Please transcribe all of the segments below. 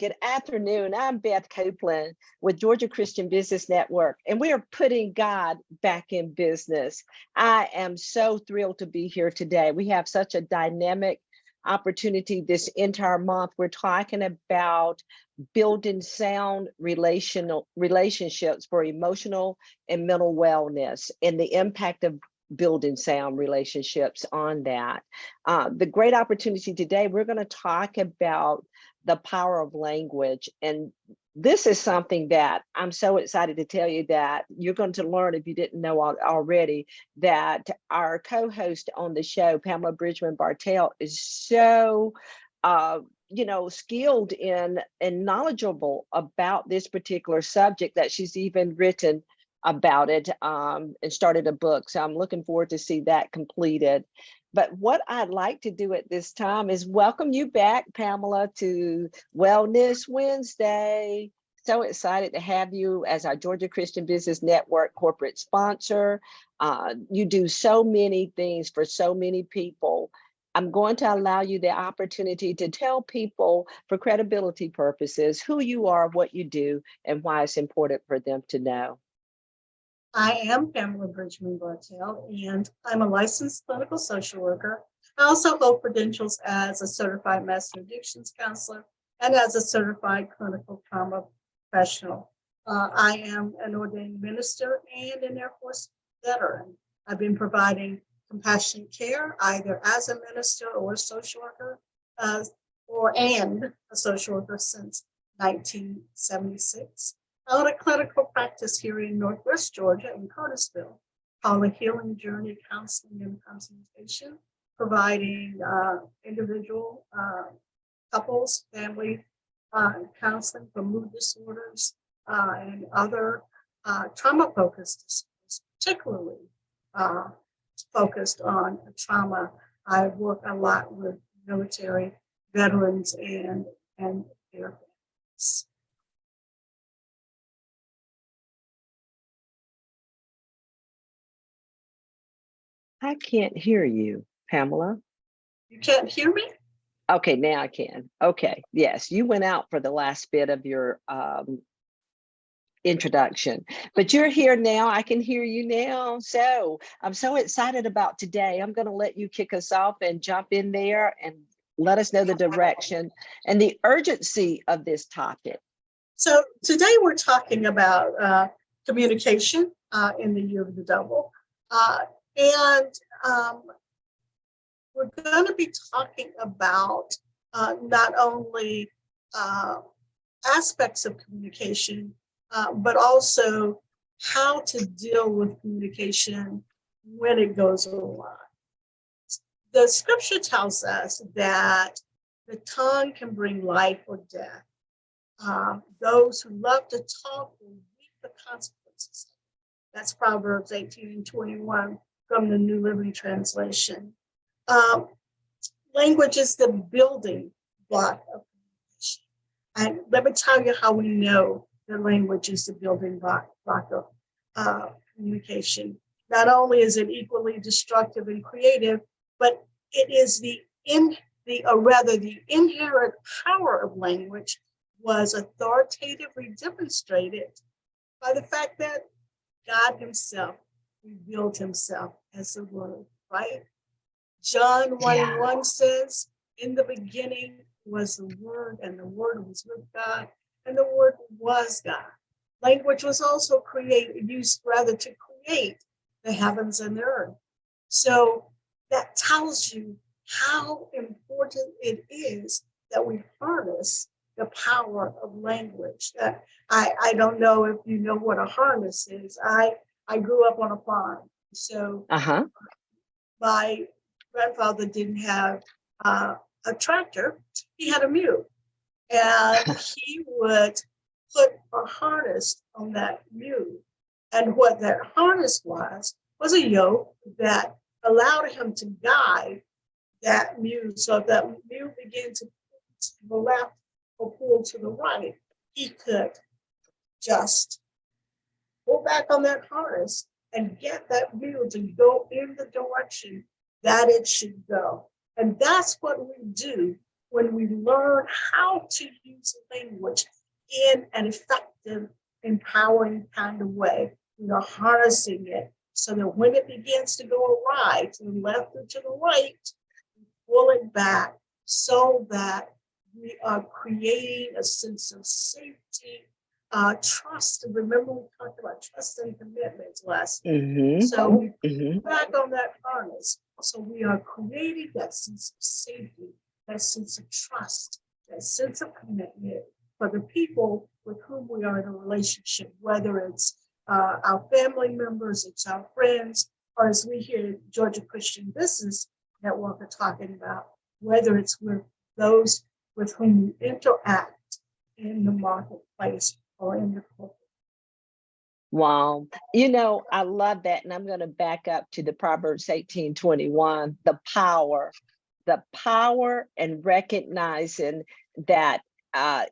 Good afternoon. I'm Beth Copeland with Georgia Christian Business Network, and we are putting God back in business. I am so thrilled to be here today. We have such a dynamic opportunity this entire month. We're talking about building sound relationships for emotional and mental wellness and the impact of building sound relationships on that. The great opportunity today, we're going to talk about the power of language. And this is something that I'm so excited to tell you that you're going to learn, if you didn't know already, that our co-host on the show, Pamela Bridgeman Bartell, is so skilled in and knowledgeable about this particular subject that she's even written about it and started a book. So I'm looking forward to see that completed. But what I'd like to do at this time is welcome you back, Pamela, to Wellness Wednesday. So excited to have you as our Georgia Christian Business Network corporate sponsor. You do so many things for so many people. I'm going to allow you the opportunity to tell people, for credibility purposes, who you are, what you do, and why it's important for them to know. I am Pamela Bridgeman Bartell, and I'm a licensed clinical social worker. I also hold credentials as a certified master addictions counselor and as a certified clinical trauma professional. I am an ordained minister and an Air Force veteran. I've been providing compassionate care either as a minister or a social worker and a social worker since 1976. I own a clinical practice here in Northwest Georgia in Cartersville called the Healing Journey Counseling and Consultation, providing individual, couples, family counseling for mood disorders and other trauma-focused disorders, particularly focused on trauma. I work a lot with military veterans and their families. I can't hear you, Pamela. You can't hear me? Okay, now I can. Okay, yes, you went out for the last bit of your introduction, but you're here now. I can hear you now. So I'm so excited about today. I'm going to let you kick us off and jump in there and let us know the direction and the urgency of this topic. So today we're talking about communication in the year of the double. And we're going to be talking about not only aspects of communication, but also how to deal with communication when it goes awry. The scripture tells us that the tongue can bring life or death. Those who love to talk will reap the consequences. That's Proverbs 18:21 from the New Living Translation. Language is the building block of communication. And let me tell you how we know that language is the building block of communication. Not only is it equally destructive and creative, but it is the inherent power of language was authoritatively demonstrated by the fact that God himself revealed himself as the word, right? John 1:1 says, in the beginning was the word, and the word was with God, and the word was God. Language was also used to create the heavens and the earth. So that tells you how important it is that we harness the power of language. I don't know if you know what a harness is. I grew up on a farm, so my grandfather didn't have a tractor. He had a mule, and he would put a harness on that mule. And what that harness was a yoke that allowed him to guide that mule. So if that mule began to pull to the left or pull to the right, he could just pull back on that harness and get that mule to go in the direction that it should go. And that's what we do when we learn how to use language in an effective, empowering kind of way, we are harnessing it so that when it begins to go awry to the left or to the right, we pull it back so that we are creating a sense of safety, trust. And remember, we talked about trust and commitment last week. So we pull back on that harness. So we are creating that sense of safety, that sense of trust, that sense of commitment for the people with whom we are in a relationship, whether it's our family members, it's our friends, or as we here at Georgia Christian Business Network are talking about, whether it's with those with whom we interact in the marketplace or in the corporate. Wow. I love that. And I'm going to back up to the Proverbs 18:21, the power and recognizing that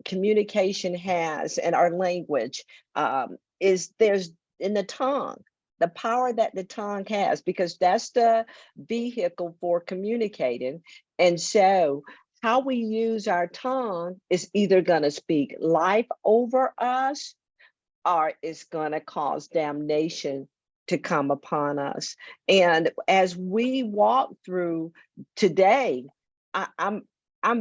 communication has, and our language there's in the tongue, the power that the tongue has, because that's the vehicle for communicating. And so how we use our tongue is either going to speak life over us, or it's going to cause damnation to come upon us. And as we walk through today, I'm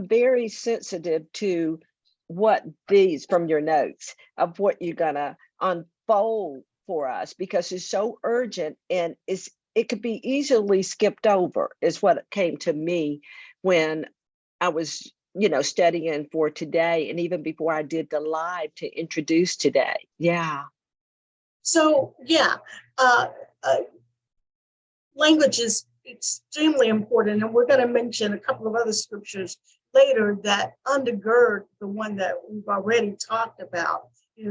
very sensitive to what these, from your notes, of what you're going to unfold for us, because it's so urgent, and it could be easily skipped over, is what came to me when I was studying for today, and even before I did the live to introduce today. Yeah. So language is extremely important, and we're going to mention a couple of other scriptures later that undergird the one that we've already talked about.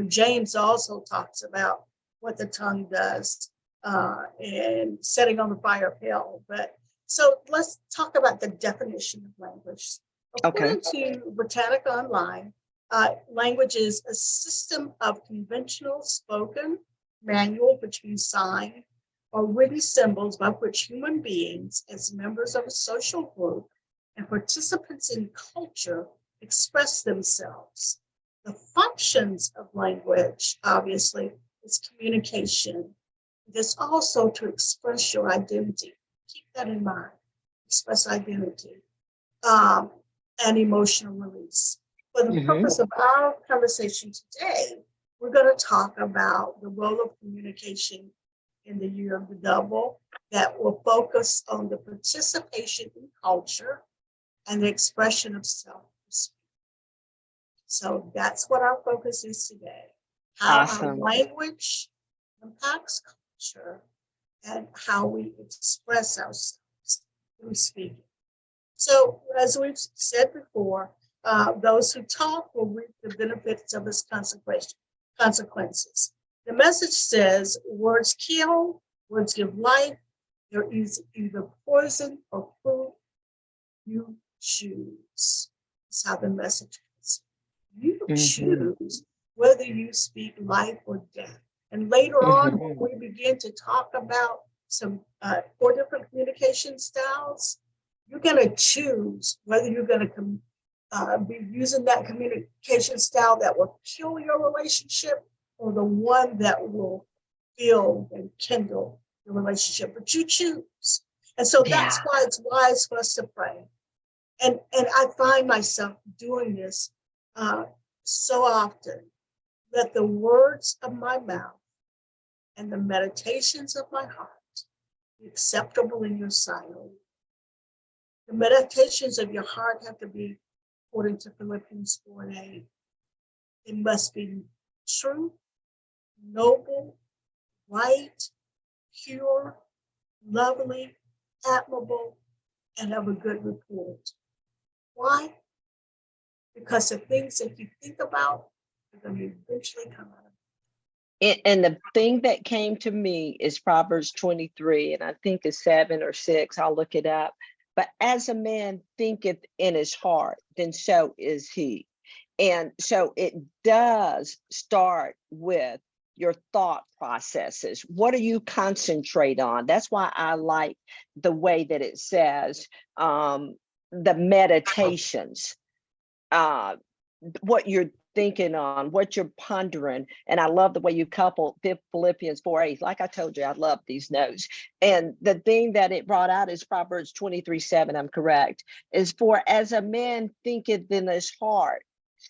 James also talks about what the tongue does and setting on the fire of hell. But so let's talk about the definition of language. According to Britannica Online, language is a system of conventional spoken, manual between sign or written symbols by which human beings, as members of a social group and participants in culture, express themselves. The functions of language, obviously, is communication. There's also to express your identity. Keep that in mind. Express identity. And emotional release. For the purpose of our conversation today, we're going to talk about the role of communication in the year of the double, that will focus on the participation in culture and the expression of self-respect. So that's what our focus is today. How our language impacts culture and how we express ourselves through speaking. So, as we've said before, those who talk will reap the benefits of its consequences. The message says, words kill, words give life. There is either poison or food. You choose. That's how the message is. You choose whether you speak life or death. And later on, when we begin to talk about some 4 different communication styles, you're going to choose whether you're going to be using that communication style that will kill your relationship, or the one that will build and kindle the relationship. But you choose. And so that's why it's wise for us to pray. And I find myself doing this so often, that the words of my mouth and the meditations of my heart be acceptable in your sight, O Lord. The meditations of your heart have to be according to Philippians 4:8. It must be true, noble, right, pure, lovely, admirable, and of a good report. Why? Because the things that you think about are going to eventually come out of it. And the thing that came to me is Proverbs 23, and I think it's 7 or 6. I'll look it up. But as a man thinketh in his heart, then so is he. And so it does start with your thought processes. What do you concentrate on? That's why I like the way that it says the meditations. uh, what you're thinking on, what you're pondering. And I love the way you couple Philippians 4:8. Like I told you, I love these notes. And the thing that it brought out is Proverbs 23:7, I'm correct, is for as a man thinketh in his heart,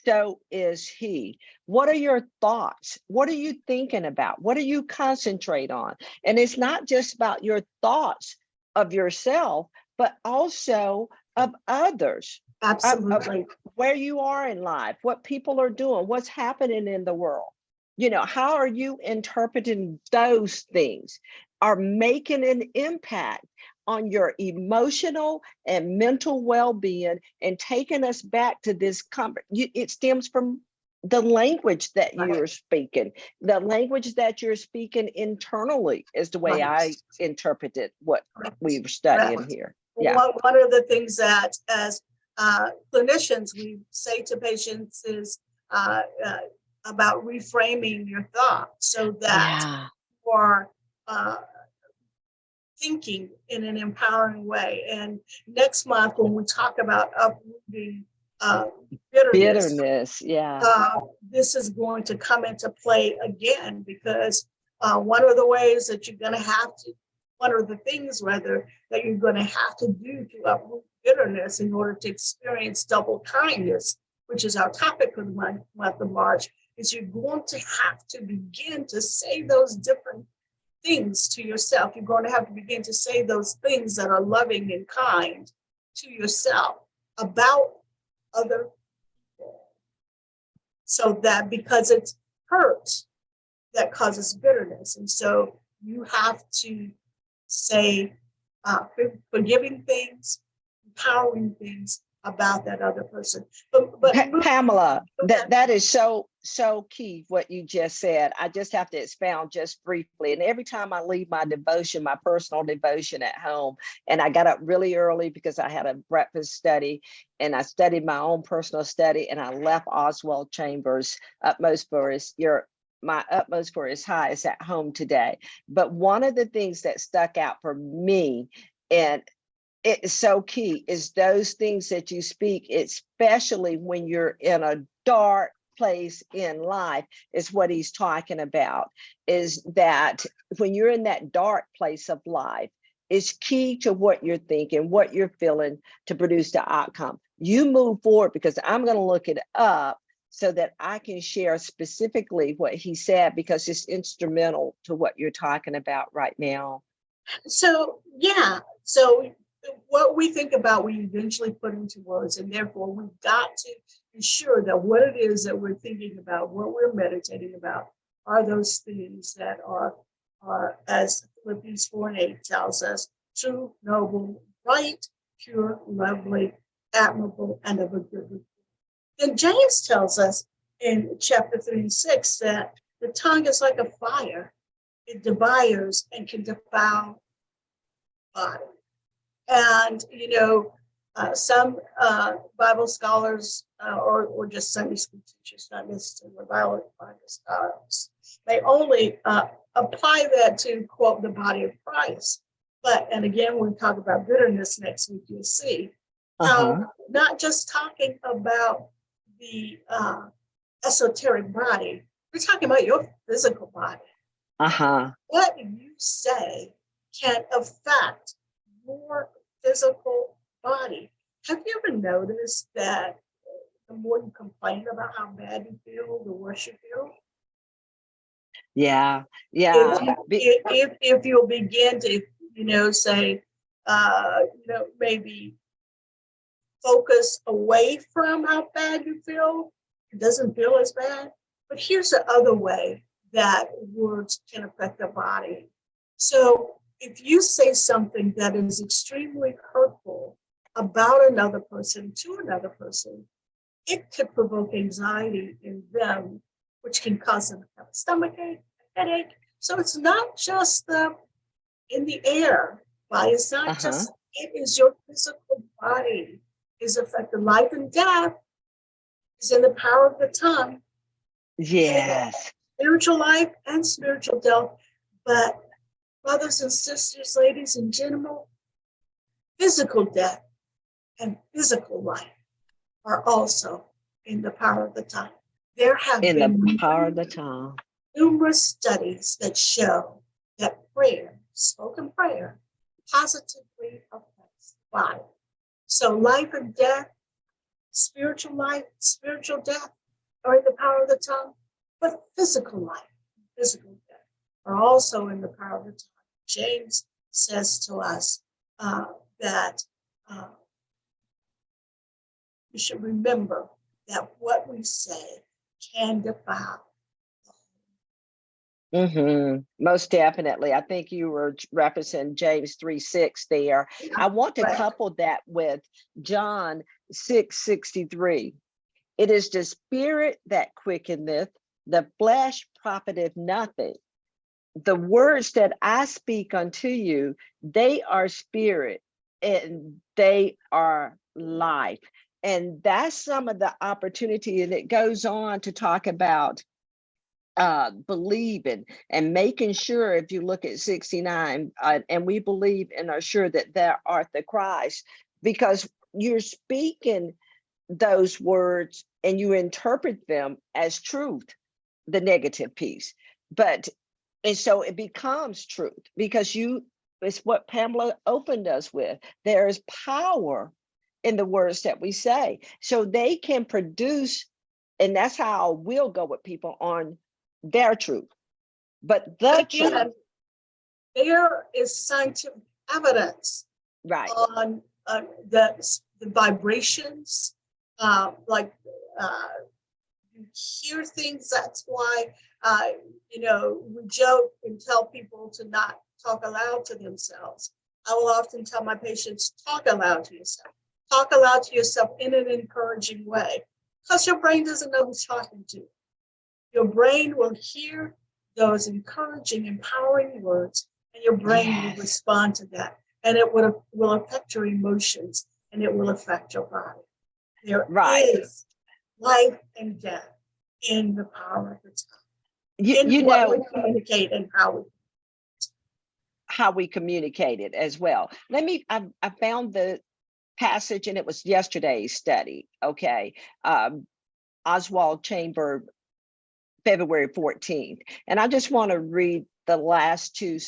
so is he. What are your thoughts? What are you thinking about? What do you concentrate on? And it's not just about your thoughts of yourself, but also of others. Absolutely. Where you are in life, what people are doing, what's happening in the world. How are you interpreting those things are making an impact on your emotional and mental well-being and taking us back to this it stems from the language that you're speaking. The language that you're speaking internally is the way I interpreted what we were studying here. Yeah. One of the things that as clinicians we say to patients is about reframing your thoughts so that you are thinking in an empowering way. And next month, when we talk about uprooting bitterness, this is going to come into play again, because one of the ways that you're going to have to, one of the things rather that you're going to have to do to uproot bitterness in order to experience double kindness, which is our topic for the month of March, is you're going to have to begin to say those different things to yourself. You're going to have to begin to say those things that are loving and kind to yourself about other people. So that, because it's hurt that causes bitterness. And so you have to say forgiving things, empowering things about that other person. But Pamela, that is so key what you just said. I just have to expound just briefly. And every time I leave my devotion, my personal devotion at home, and I got up really early because I had a breakfast study and I studied my own personal study, and I left Oswald Chambers' my utmost for his highest at home today. But one of the things that stuck out for me, and it is so key, is those things that you speak, especially when you're in a dark place in life, is what he's talking about, is that when you're in that dark place of life, it's key to what you're thinking, what you're feeling to produce the outcome. You move forward, because I'm going to look it up so that I can share specifically what he said, because it's instrumental to what you're talking about right now. So, yeah. So what we think about, we eventually put into words, and therefore we've got to ensure that what it is that we're thinking about, what we're meditating about, are those things that are as Philippians 4:8 tells us, true, noble, right, pure, lovely, admirable, and of a good report. Then James tells us in chapter 3:6 that the tongue is like a fire. It devours and can defile the body. And, some Bible scholars or just Sunday school teachers, not necessarily Bible scholars, they only apply that to, quote, the body of Christ. But, and again, when we talk about bitterness next week, you'll see how not just talking about the esoteric body, we're talking about your physical body. What you say can affect your physical body. Have you ever noticed that the more you complain about how bad you feel, the worse you feel? Yeah. If you'll begin to, say, maybe focus away from how bad you feel, it doesn't feel as bad. But here's the other way that words can affect the body. So if you say something that is extremely hurtful about another person to another person, it could provoke anxiety in them, which can cause them to have a stomachache, a headache. So it's not just in the air, body. It's not just, it is your physical body is affected. Life and death is in the power of the tongue. Yes. Spiritual life and spiritual death. But brothers and sisters, ladies and gentlemen, physical death and physical life are also in the power of the tongue. There have In been the power of the tongue. numerous studies that show that prayer, spoken prayer, positively affects the body. So life and death, spiritual life, spiritual death are in the power of the tongue, but physical life, physical death are also in the power of the tongue. James says to us that we should remember that what we say can defile. Most definitely. I think you were referencing James 3:6 there. I want to couple that with John 6:63. It is the spirit that quickeneth, the flesh profiteth nothing. The words that I speak unto you, they are spirit and they are life. And that's some of the opportunity. And it goes on to talk about believing and making sure, if you look at 69, and we believe and are sure that thou art the Christ, because you're speaking those words and you interpret them as truth, the negative piece. And so it becomes truth because it's what Pamela opened us with. There is power in the words that we say. So they can produce, and that's how we'll go with people on their truth. But the truth. There is scientific evidence on the vibrations, like you hear things. That's why we joke and tell people to not talk aloud to themselves. I will often tell my patients, talk aloud to yourself. Talk aloud to yourself in an encouraging way, because your brain doesn't know who's talking to you. Your brain will hear those encouraging, empowering words, and your brain will respond to that. And it will affect your emotions, and it will affect your body. There is life and death in the power of the tongue. We communicate and how we communicate it as well. I found the passage, and it was yesterday's study. Okay. Oswald Chamber, February 14th. And I just want to read the last two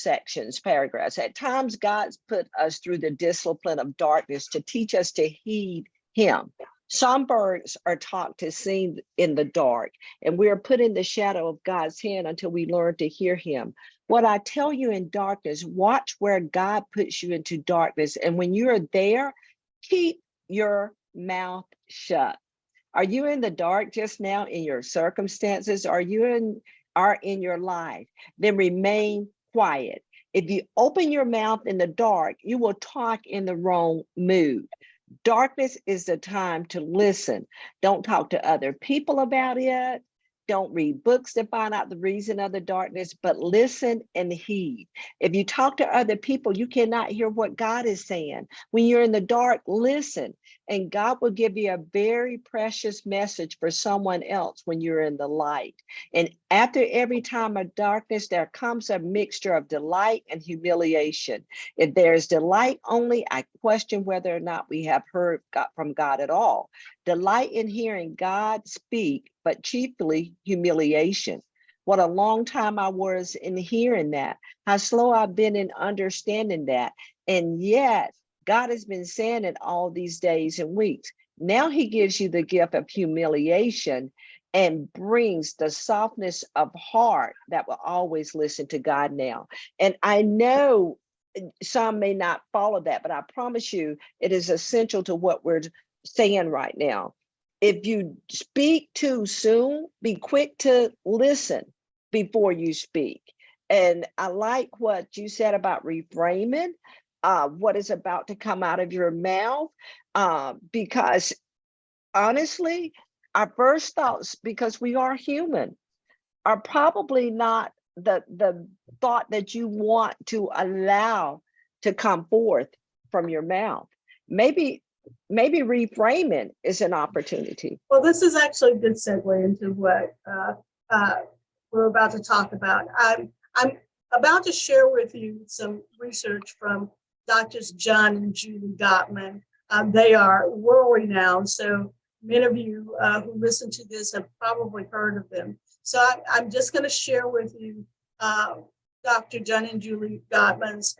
paragraphs. At times, God's put us through the discipline of darkness to teach us to heed him. Some birds are taught to sing in the dark, and we are put in the shadow of God's hand until we learn to hear him. What I tell you in darkness, watch where God puts you into darkness. And when you're there, keep your mouth shut. Are you in the dark just now in your circumstances? Are in your life? Then remain quiet. If you open your mouth in the dark, you will talk in the wrong mood. Darkness is the time to listen. Don't talk to other people about it. Don't read books to find out the reason of the darkness, but listen and heed. If you talk to other people, you cannot hear what God is saying. When you're in the dark, listen, and God will give you a very precious message for someone else when you're in the light. And after every time of darkness, there comes a mixture of delight and humiliation. If there's delight only, I question whether or not we have heard from God at all. Delight in hearing God speak, but chiefly humiliation. What a long time I was in hearing that, how slow I've been in understanding that. And yet God has been saying it all these days and weeks. Now he gives you the gift of humiliation and brings the softness of heart that will always listen to God now. And I know some may not follow that, but I promise you it is essential to what we're saying right now. If you speak too soon, be quick to listen before you speak. And I like what you said about reframing what is about to come out of your mouth, because honestly, our first thoughts, because we are human, are probably not the thought that you want to allow to come forth from your mouth. Maybe reframing is an opportunity. Well, this is actually a good segue into what we're about to talk about. I'm about to share with you some research from Doctors John and Julie Gottman. They are world renowned. So Many of you who listen to this have probably heard of them. So I'm just going to share with you Dr. John and Julie Gottman's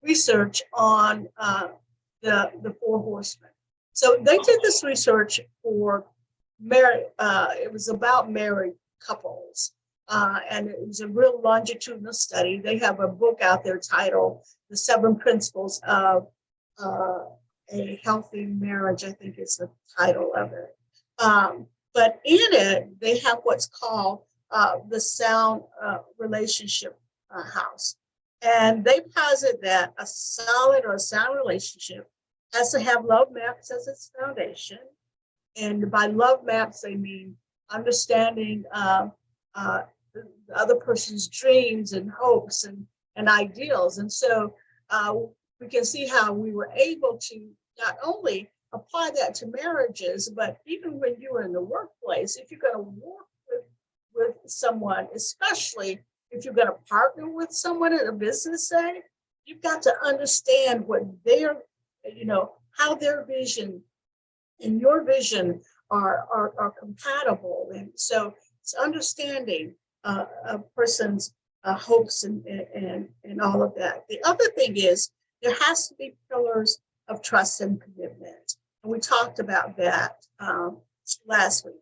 research on the Four Horsemen. So they did this research for it was about married couples. And it was a real longitudinal study. They have a book out there titled The 7 Principles of a Healthy Marriage, I think is the title of it. But in it, they have what's called the Sound Relationship House. And they posit that a solid or sound relationship has to have love maps as its foundation. And by love maps, they mean understanding the other person's dreams and hopes and ideals. And so we can see how we were able to not only apply that to marriages, but even when you're in the workplace, if you're going to work with someone, especially if you're going to partner with someone in a business setting, you've got to understand what their, how their vision and your vision are compatible. And so it's understanding a person's hopes and all of that. The other thing is there has to be pillars of trust and commitment. And we talked about that last week.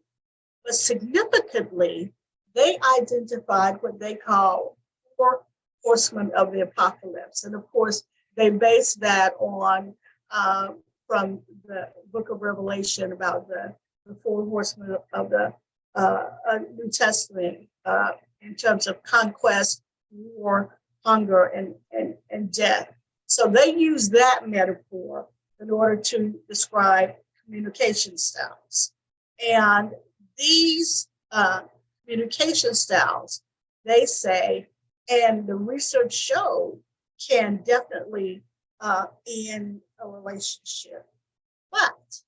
But significantly, they identified what they call 4 horsemen of the apocalypse. And of course, they based that on from the book of Revelation about the 4 horsemen of the New Testament in terms of conquest, war, hunger, and death. So they use that metaphor in order to describe communication styles. And these communication styles, they say, and the research showed, can definitely end a relationship. But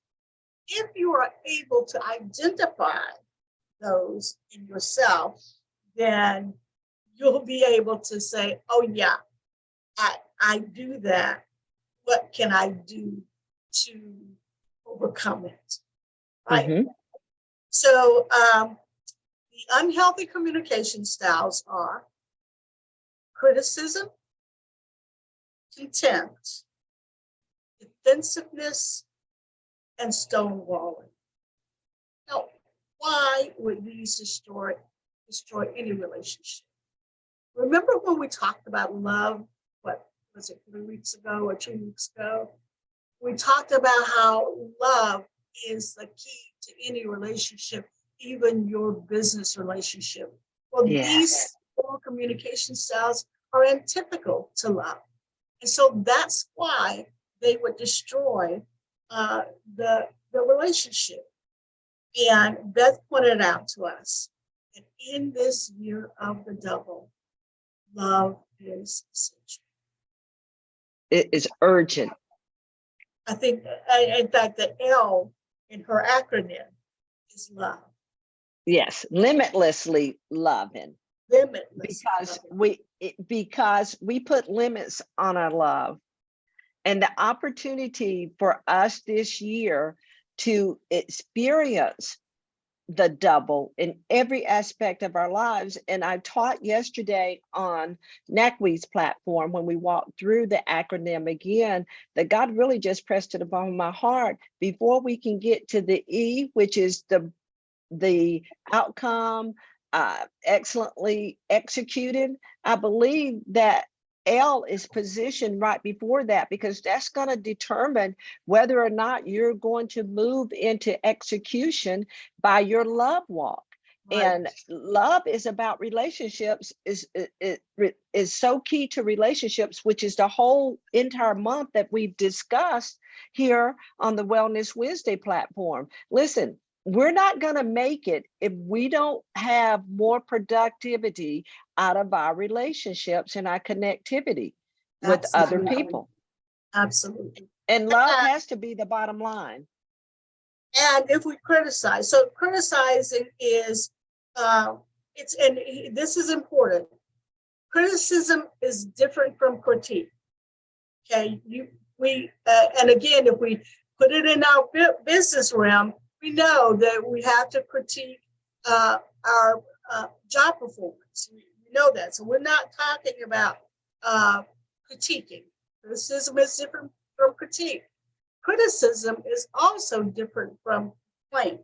if you are able to identify those in yourself, then you'll be able to say, oh yeah, I do that. What can I do to overcome it? Right. Mm-hmm. So the unhealthy communication styles are criticism, contempt, defensiveness, and stonewalling. Now, why would these destroy any relationship? Remember when we talked about love, what was it, 3 weeks ago or 2 weeks ago? We talked about how love is the key to any relationship, even your business relationship. Well, these 4 communication styles are antithetical to love. And so that's why they would destroy the relationship. And Beth pointed out to us that in this year of the devil, love is essential. It is urgent. I think, in fact, the L in her acronym is love. Yes, limitlessly loving. Limitless. Because we put limits on our love. And the opportunity for us this year to experience the double in every aspect of our lives. And I taught yesterday on NACWE's platform when we walked through the acronym again, that God really just pressed it upon my heart. Before we can get to the E, which is the outcome, excellently executed, I believe that L is positioned right before that, because that's going to determine whether or not you're going to move into execution by your love walk. Right. And love is about relationships, is so key to relationships, which is the whole entire month that we've discussed here on the Wellness Wednesday platform. Listen, we're not going to make it if we don't have more productivity out of our relationships and our connectivity with other people. Absolutely. And love has to be the bottom line. And if we criticize, so criticizing is, and this is important. Criticism is different from critique. Okay, and again, if we put it in our business realm, we know that we have to critique our job performance. We know that. So we're not talking about critiquing. Criticism is different from critique. Criticism is also different from complaint.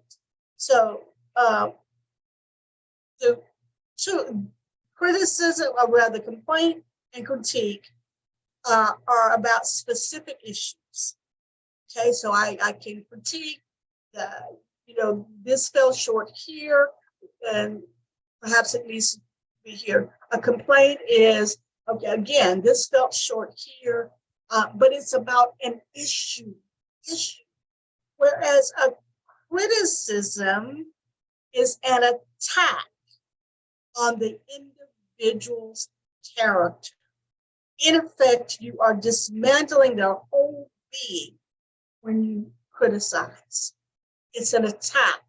So the two criticism, or rather complaint and critique, are about specific issues. Okay, so I can critique that, this fell short here, and perhaps it needs to be here. A complaint is, okay, again, this fell short here, but it's about an issue. Whereas a criticism is an attack on the individual's character. In effect, you are dismantling their whole being when you criticize. It's an attack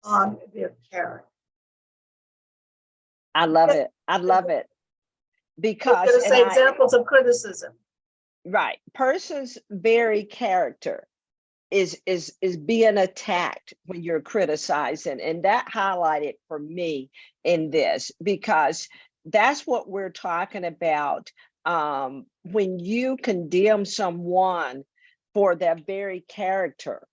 on their character. I love it. I love it. Because I'm going to say examples of criticism. Right. Person's very character is being attacked when you're criticizing. And that highlighted for me in this, because that's what we're talking about. When you condemn someone for their very character,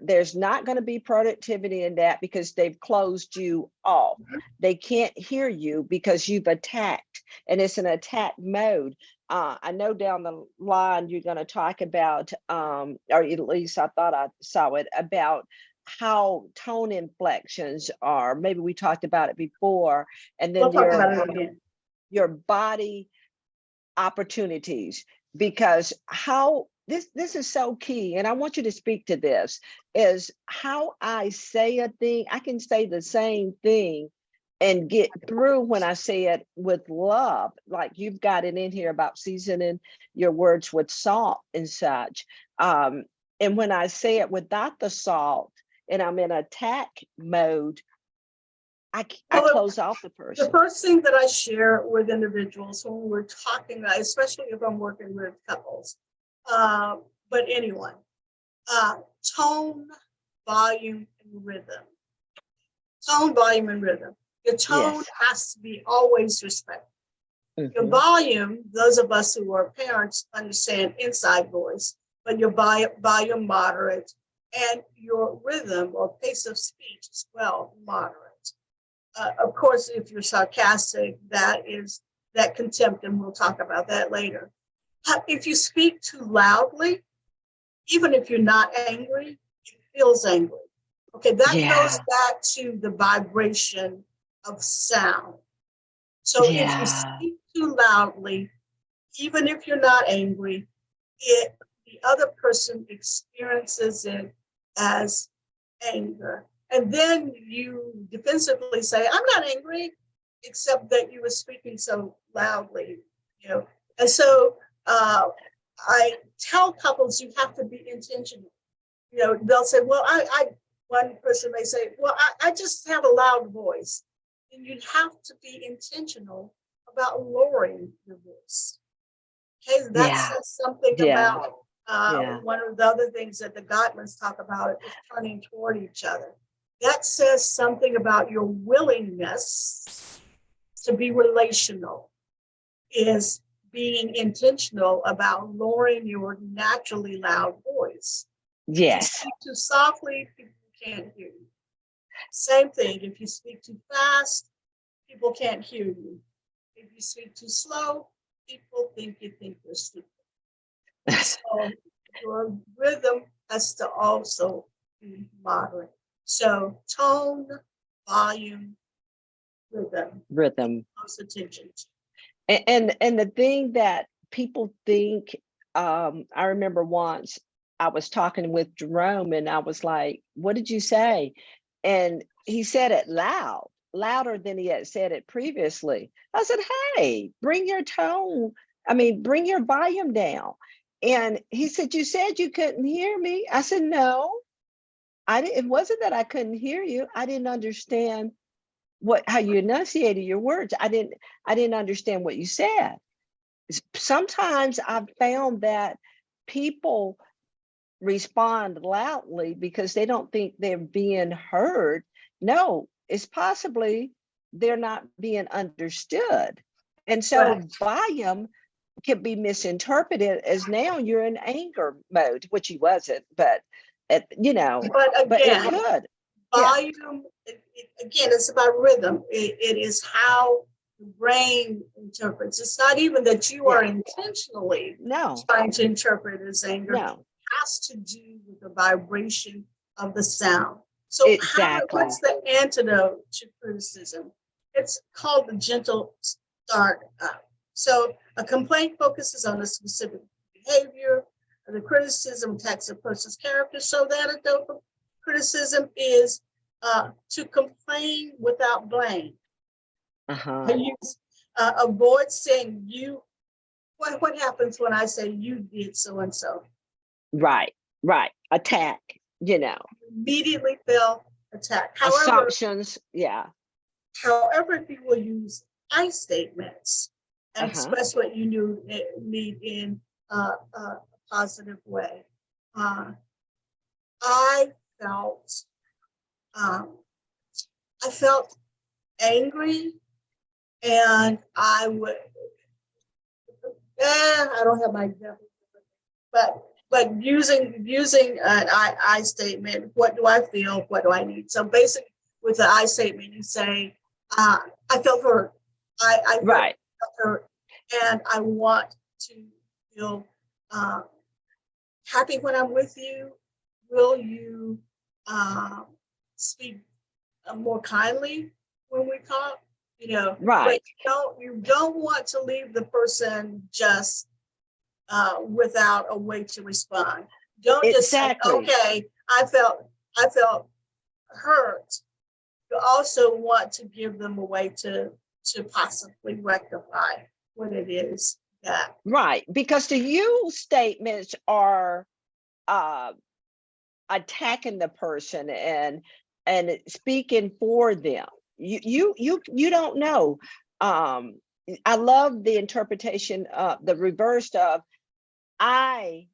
there's not going to be productivity in that, because they've closed you off. They can't hear you because you've attacked, and it's an attack mode. I know down the line you're going to talk about, or at least I thought I saw it, about how tone inflections are. Maybe we talked about it before, and then we'll talk about it again. Your body opportunities, because how this is so key, and I want you to speak to this, is how I say a thing. I can say the same thing and get through when I say it with love, like you've got it in here about seasoning your words with salt and such. And when I say it without the salt and I'm in attack mode, I close off the person. The first thing that I share with individuals when we're talking, especially if I'm working with couples, but anyone, tone, volume, and rhythm. Tone, volume, and rhythm. Your tone has to be always respectful. Your volume, those of us who are parents understand inside voice, but your volume moderate, and your rhythm or pace of speech as well moderate. Of course, if you're sarcastic, that contempt, and we'll talk about that later. If you speak too loudly, even if you're not angry, it feels angry. Okay, that goes back to the vibration of sound. So if you speak too loudly, even if you're not angry, the other person experiences it as anger. And then you defensively say, I'm not angry, except that you were speaking so loudly, And so I tell couples, you have to be intentional. They'll say, well, one person may say, well, I just have a loud voice. And you have to be intentional about lowering your voice. Okay, that says something about one of the other things that the Gottmans talk about is turning toward each other. That says something about your willingness to be relational, is being intentional about lowering your naturally loud voice. If you speak too softly, people can't hear you. Same thing, if you speak too fast, people can't hear you. If you speak too slow, people think you think you're stupid. So your rhythm has to also be moderate. So tone, volume, rhythm. Close attention. And the thing that people think, I remember once I was talking with Jerome and I was like, what did you say? And he said it louder than he had said it previously. I said, hey, bring your volume down. And he said, you said you couldn't hear me. I said, no, it wasn't that I couldn't hear you. I didn't understand how you enunciated your words. I didn't understand what you said. Sometimes I've found that people respond loudly because they don't think they're being heard. No, it's possibly they're not being understood. And so Correct. volume can be misinterpreted as now you're in anger mode, which he wasn't, but But but it again, could. Yeah, volume, again, it's about rhythm. It is how the brain interprets. It's not even that you are yeah. intentionally No, trying to interpret as anger. It no, has to do with the vibration of the sound. So what's exactly. the antidote to criticism? It's called the gentle start up. So a complaint focuses on a specific behavior. The criticism attacks a person's character. So the antidote for criticism is to complain without blame. Uh-huh. Avoid saying you. What happens when I say you did so and so? Right, right. Attack, you know, Immediately feel attacked. assumptions. Yeah. However, if you will use I statements and Uh-huh. express what you need in a positive way, uh, I felt um, I felt angry, and I would. I don't have my example, but using an I statement. What do I feel? What do I need? So basically, with the I statement, you say, "I felt hurt. I felt Right. hurt, and I want to feel uh, happy when I'm with you. Will you speak more kindly when we talk? But Right. you don't want to leave the person just without a way to respond. Don't just say, Exactly. "Okay, I felt hurt." You also want to give them a way to possibly rectify what it is that. Right. Because the you statements are uh attacking the person and speaking for them. You don't know. Um I love the interpretation, the reverse of I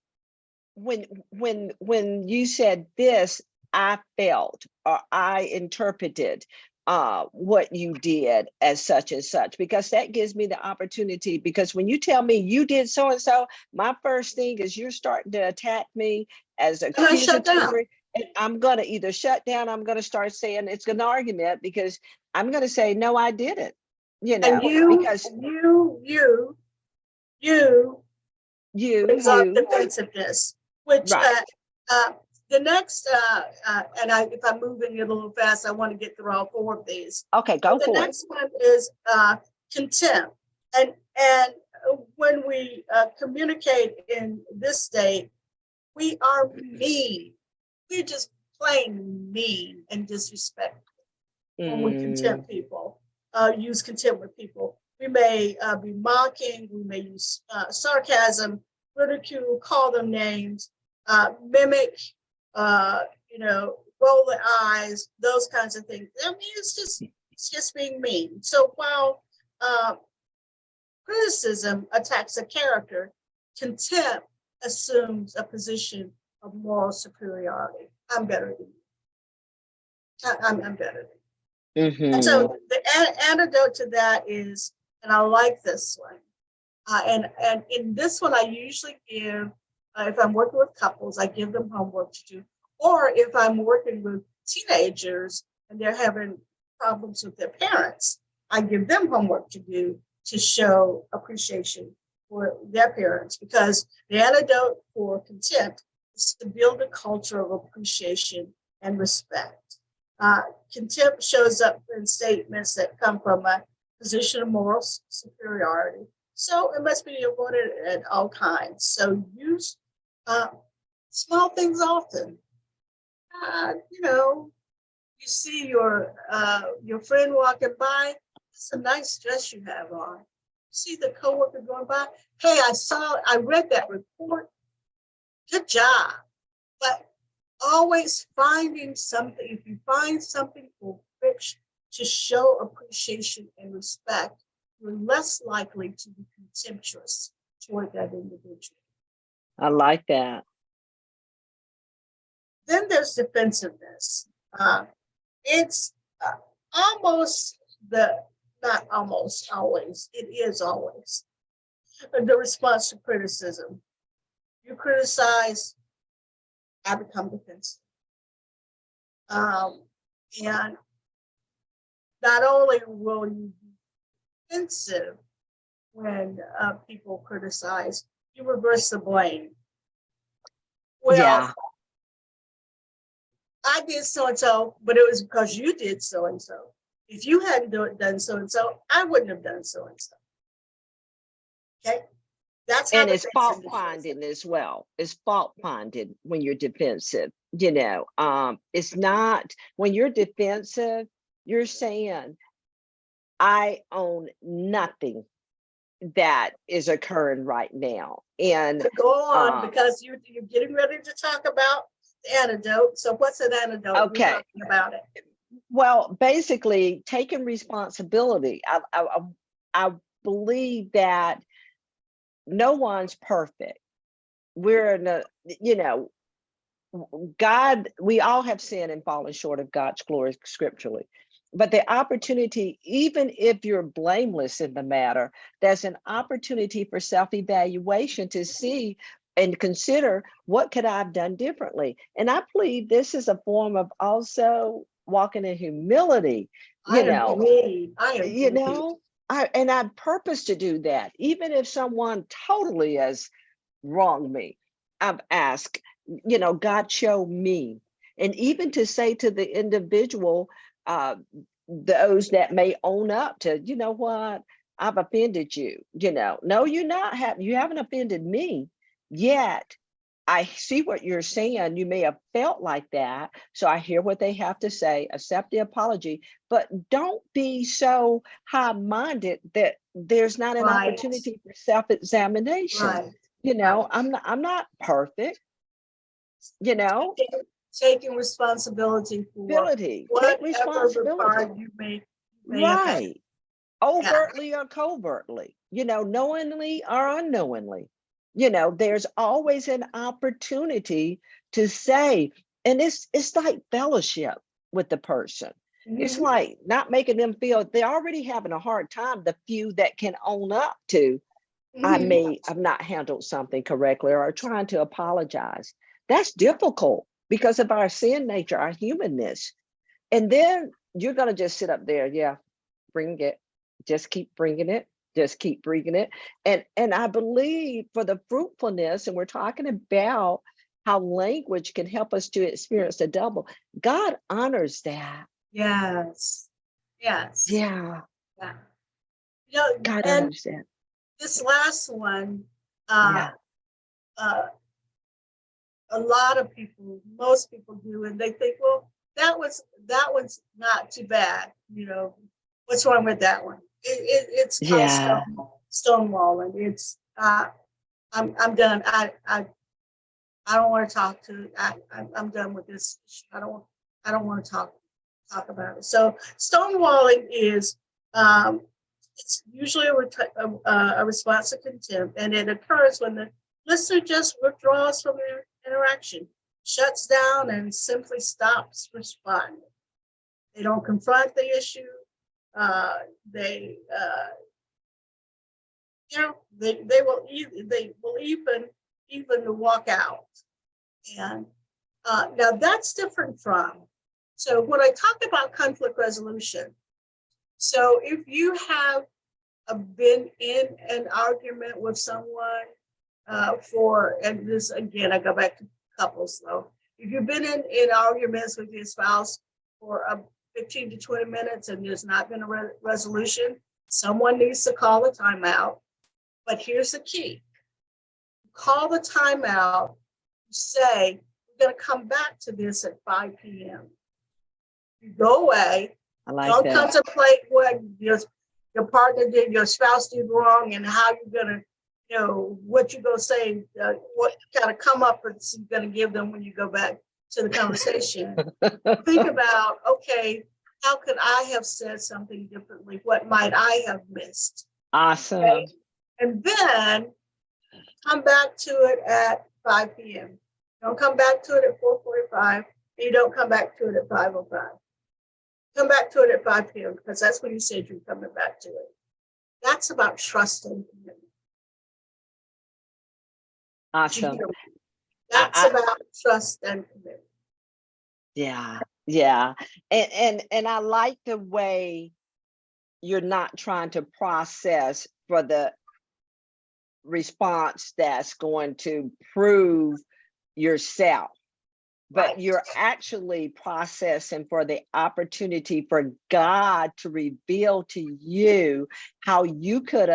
when you said this, I felt or I interpreted what you did as such and such, because that gives me the opportunity. Because when you tell me you did so and so, my first thing is you're starting to attack me as And I shut down. accusatory, and I'm going to either shut down, I'm going to start saying it's an argument, because I'm going to say no, I didn't, And because you brings up you defensiveness, which right. uh, the next, if I'm moving it a little fast, I want to get through all four of these. Okay, But go the for it. next one is contempt. And when we communicate in this state, we are mean. We're just plain mean and disrespectful when we Mm, contempt people, use contempt with people. We may be mocking, we may use sarcasm, ridicule, call them names, mimic, uh, roll the eyes, those kinds of things. I mean, it's just being mean. So while uh, criticism attacks a character, contempt assumes a position of moral superiority. I'm better than you. I'm better than you. And mm-hmm. so the antidote to that is, and I like this one, and in this one I usually give, if I'm working with couples, I give them homework to do, or if I'm working with teenagers and they're having problems with their parents, I give them homework to do to show appreciation for their parents, because the antidote for contempt is to build a culture of appreciation and respect. Uh, Contempt shows up in statements that come from a position of moral superiority, so it must be avoided at all kinds. So use uh, small things often. You know, you see your friend walking by. It's a nice dress you have on. You see the coworker going by. Hey, I read that report. Good job. But always finding something. If you find something for which to show appreciation and respect, you're less likely to be contemptuous toward that individual. I like that. Then there's defensiveness. It's almost not almost always, it is always the response to criticism. You criticize, I become defensive. And not only will you be defensive when people criticize, you reverse the blame. Well, Yeah. I did so and so, but it was because you did so and so. If you hadn't done so and so, I wouldn't have done so and so. Okay, that's how. And it's fault finding as well. It's fault finding when you're defensive. It's not when you're defensive, you're saying, I own nothing that is occurring right now. And go on, because you're getting ready to talk about the antidote. So what's an antidote? Okay. You're talking about it. Well, basically taking responsibility. I believe that no one's perfect. We're in a, God, we all have sinned and fallen short of God's glory scripturally. But the opportunity, even if you're blameless in the matter, there's an opportunity for self-evaluation to see and consider, what could I have done differently? And I believe this is a form of also walking in humility. I purpose to do that. Even if someone totally has wronged me, I've asked, God, show me. And even to say to the individual, those that may own up to, what, I've offended you. No, you haven't offended me yet. I see what you're saying. You may have felt like that. So I hear what they have to say, accept the apology, but don't be so high-minded that there's not an opportunity for self-examination. I'm not perfect, taking responsibility for whatever part you may right, overtly or covertly, knowingly or unknowingly. There's always an opportunity to say, and it's like fellowship with the person. Mm-hmm. It's like not making them feel they're already having a hard time. The few that can own up to, mm-hmm. I've not handled something correctly or trying to apologize. That's difficult because of our sin nature, our humanness. And then you're going to just sit up there. Yeah, bring it. Just keep bringing it. Just keep bringing it. And I believe for the fruitfulness, and we're talking about how language can help us to experience the double. God honors that. Yes. Yeah. God honors that. This last one, a lot of people, most people do, and they think, well, that one's not too bad. What's wrong with that one? It's called stonewalling. It's I'm done. I don't want to talk to. I'm done with this. I don't want to talk about it. So stonewalling is it's usually a response of contempt, and it occurs when the listener just withdraws from the interaction, shuts down, and simply stops responding. They don't confront the issue. They will even walk out. And now that's different from. So when I talk about conflict resolution, so if you have been in an argument with someone and this again, I go back to couples though. If you've been in arguments with your spouse for 15 to 20 minutes and there's not been a resolution, someone needs to call a timeout. But here's the key. Call the timeout, say, we're going to come back to this at 5 p.m. You go away. Don't contemplate what your partner did, your spouse did wrong, and how you're going to, what you're going to say, what kind of come up you're going to give them when you go back to the conversation. Think about, okay, how could I have said something differently? What might I have missed? Awesome. Okay? And then come back to it at 5 p.m. Don't come back to it at 4:45. You don't come back to it at 5:05. Come back to it at 5 p.m. because that's when you said you're coming back to it. That's about trust and commitment. Awesome. That's about trust and commitment. Yeah, yeah. And I like the way you're not trying to process for the response that's going to prove yourself, but Right. you're actually processing for the opportunity for God to reveal to you how you could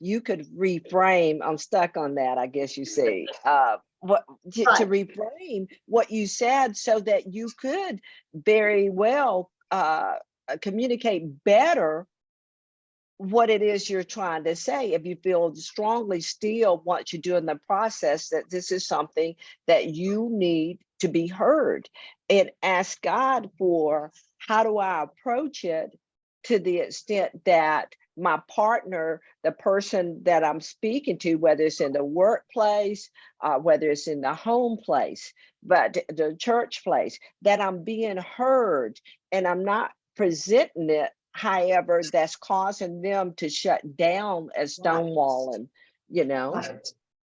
reframe. I'm stuck on that, I guess you see. To reframe what you said so that you could very well communicate better what it is you're trying to say. If you feel strongly still once you're doing the process that this is something that you need to be heard, and ask God for, how do I approach it to the extent that my partner, the person that I'm speaking to, whether it's in the workplace, whether it's in the home place, but the church place, that I'm being heard and I'm not presenting it however that's causing them to shut down as stonewalling, you know. Right.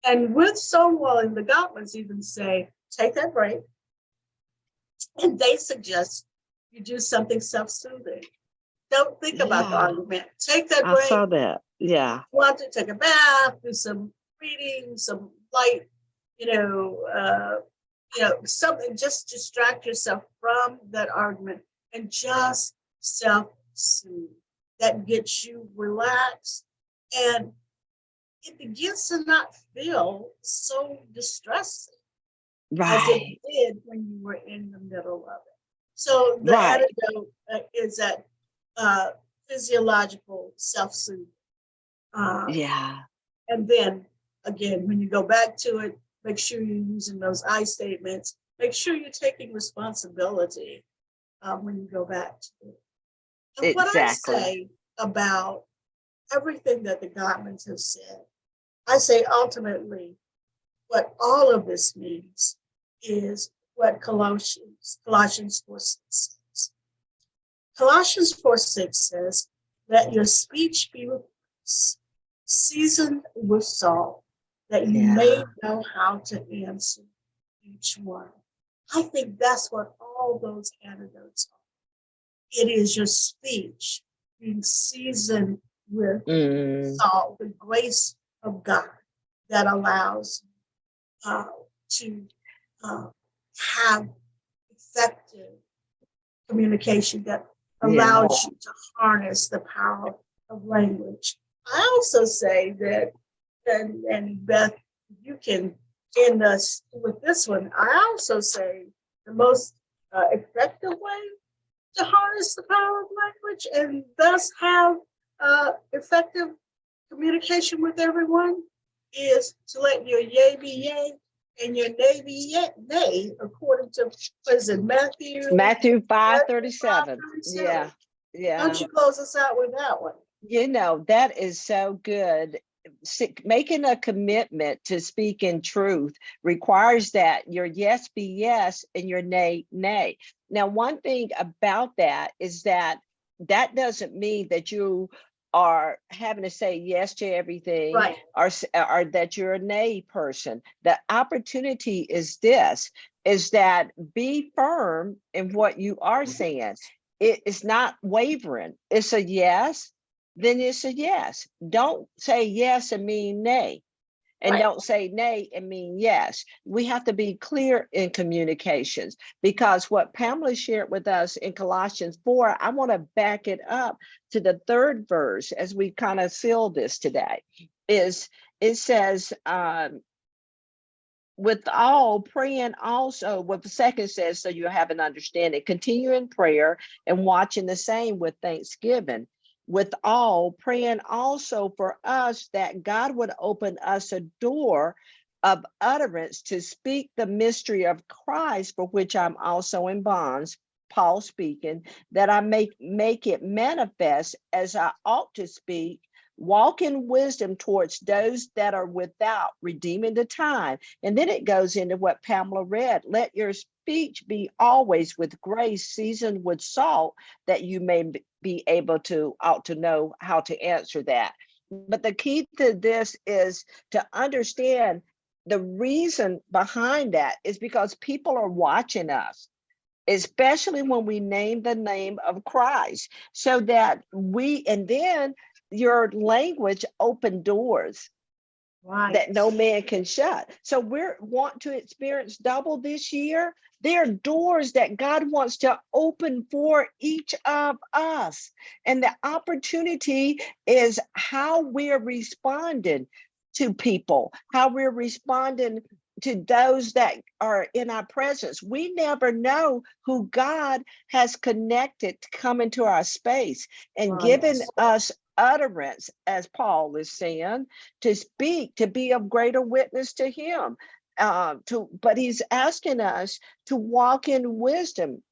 And with stonewalling, the Gottmans even say, take that break. And they suggest you do something self-soothing. Don't think about the argument. Take that break. I saw that. Yeah. Want to take a bath, do some reading, some light, something, just distract yourself from that argument and just self-soothe. That gets you relaxed and it begins to not feel so distressing as it did when you were in the middle of it. So the antidote is that physiological self-soothing. And then again, when you go back to it, make sure you're using those I statements. Make sure you're taking responsibility when you go back to it. And what I say about everything that the Gottmans have said, I say ultimately what all of this means is what Colossians 4:6 says. Colossians 4:6 says, let your speech be seasoned with salt, that you may know how to answer each one. I think that's what all those antidotes are. It is your speech being seasoned with salt, the grace of God that allows to have effective communication, that allows you to harness the power of language. I also say that, and Beth, you can end us with this one. I also say the most effective way to harness the power of language and thus have effective communication with everyone is to let your yay be yay and your nay be nay, according to, what is it, Matthew 5:37. Yeah. Don't you close us out with that one? That is so good. Making a commitment to speak in truth requires that your yes be yes and your nay, nay. Now, one thing about that is that doesn't mean that you are having to say yes to everything, or that you're a nay person. The opportunity is that be firm in what you are saying. It's not wavering. It's a yes, then it's a yes. Don't say yes and mean nay. And don't say nay and mean yes. We have to be clear in communications, because what Pamela shared with us in Colossians 4, I want to back it up to the 3rd verse as we kind of seal this today. It says, with all praying also, what the 2nd says, so you have an understanding, continue in prayer and watching the same with thanksgiving. With all praying also for us that God would open us a door of utterance to speak the mystery of Christ, for which I'm also in bonds, Paul speaking, that I make it manifest as I ought to speak Walk in wisdom towards those that are without, redeeming the time. And then it goes into what Pamela read. Let your speech be always with grace, seasoned with salt, that you may be able to ought to know how to answer that. But the key to this is to understand the reason behind that is because people are watching us, especially when we name the name of Christ, so that and then your language open doors that no man can shut. So we're want to experience double this year. There are doors that God wants to open for each of us. And the opportunity is how we're responding to people, how we're responding to those that are in our presence. We never know who God has connected to come into our space and given us utterance, as Paul is saying, to speak, to be of greater witness to him. But he's asking us to walk in wisdom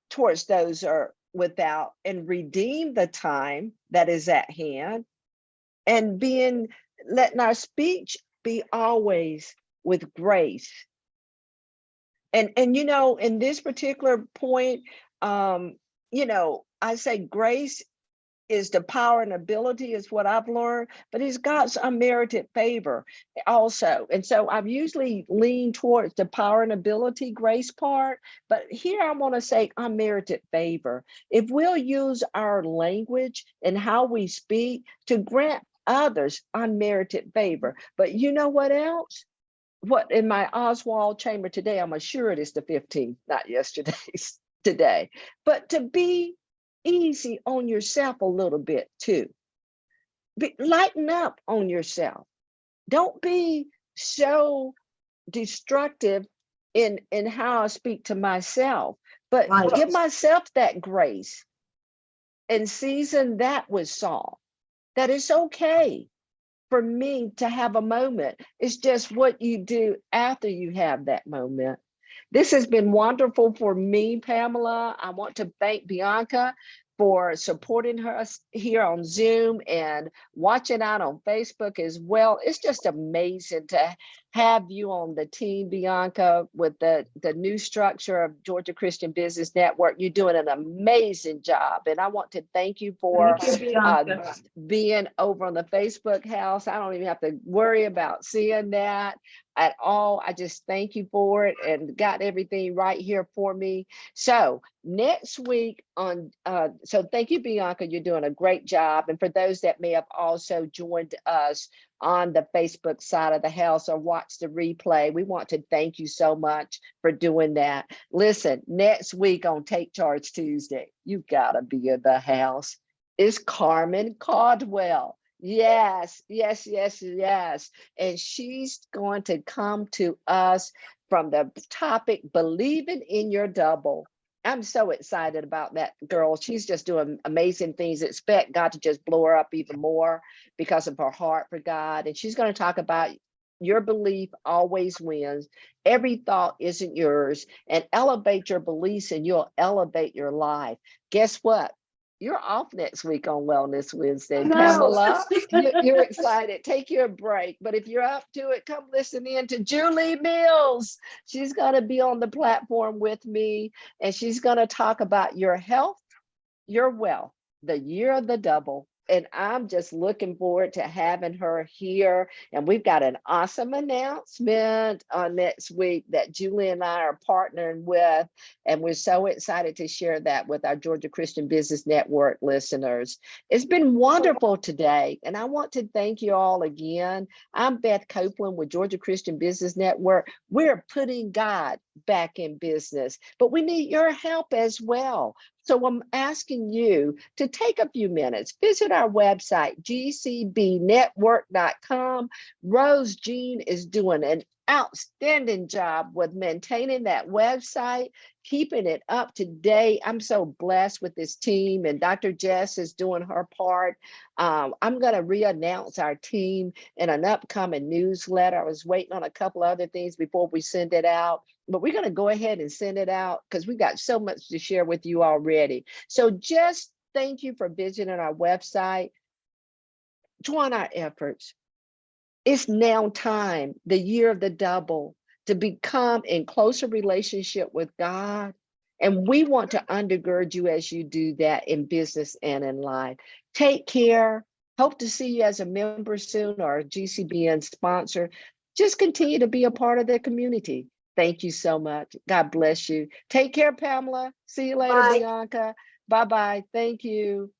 towards those who are without and redeem the time that is at hand, and letting our speech be always with grace. And in this particular point, I say grace is the power and ability, is what I've learned, but it's God's unmerited favor also. And so I've usually leaned towards the power and ability grace part, but here I want to say unmerited favor. If we'll use our language and how we speak to grant others unmerited favor. But you know what else? What in my Oswald chamber today, I'm assured it's the 15th, not yesterday's, today, but to be easy on yourself a little bit too. Lighten up on yourself. Don't be so destructive in how I speak to myself, but give myself that grace and season that with salt. That it's okay for me to have a moment. It's just what you do after you have that moment. This has been wonderful for me, Pamela. I want to thank Bianca for supporting us here on Zoom and watching out on Facebook as well. It's just amazing to have you on the team, Bianca, with the new structure of Georgia Christian Business Network. You're doing an amazing job. And I want to thank you for being over on the Facebook house. I don't even have to worry about seeing that at all. I just thank you for it and got everything right here for me. So next week so thank you, Bianca. You're doing a great job. And for those that may have also joined us on the Facebook side of the house or watch the replay, we want to thank you so much for doing that. Listen, next week on Take Charge Tuesday, you gotta be in the house. It's Carmen Caldwell. Yes. And she's going to come to us from the topic, believing in your double. I'm so excited about that girl. She's just doing amazing things. Expect God to just blow her up even more because of her heart for God. And she's going to talk about your belief always wins. Every thought isn't yours. And elevate your beliefs and you'll elevate your life. Guess what? You're off next week on Wellness Wednesday, Pamela. You're excited. Take your break. But if you're up to it, come listen in to Julie Mills. She's going to be on the platform with me, and she's going to talk about your health, your wealth, the year of the double. And I'm just looking forward to having her here. And we've got an awesome announcement next week that Julie and I are partnering with. And we're so excited to share that with our Georgia Christian Business Network listeners. It's been wonderful today. And I want to thank you all again. I'm Beth Copeland with Georgia Christian Business Network. We're putting God back in business, but we need your help as well. So I'm asking you to take a few minutes, visit our website, gcbnetwork.com. Rose Jean is doing an outstanding job with maintaining that website, keeping it up to date. I'm so blessed with this team, and Dr. Jess is doing her part. I'm going to re-announce our team in an upcoming newsletter. I was waiting on a couple other things before we send it out, but we're going to go ahead and send it out because we got so much to share with you already. So just thank you for visiting our website. join our efforts. It's now time, the year of the double, to become in closer relationship with God. And we want to undergird you as you do that in business and in life. Take care. Hope to see you as a member soon or a GCBN sponsor. Just continue to be a part of the community. Thank you so much. God bless you. Take care, Pamela. See you later, Bye. Bianca. Bye-bye. Thank you.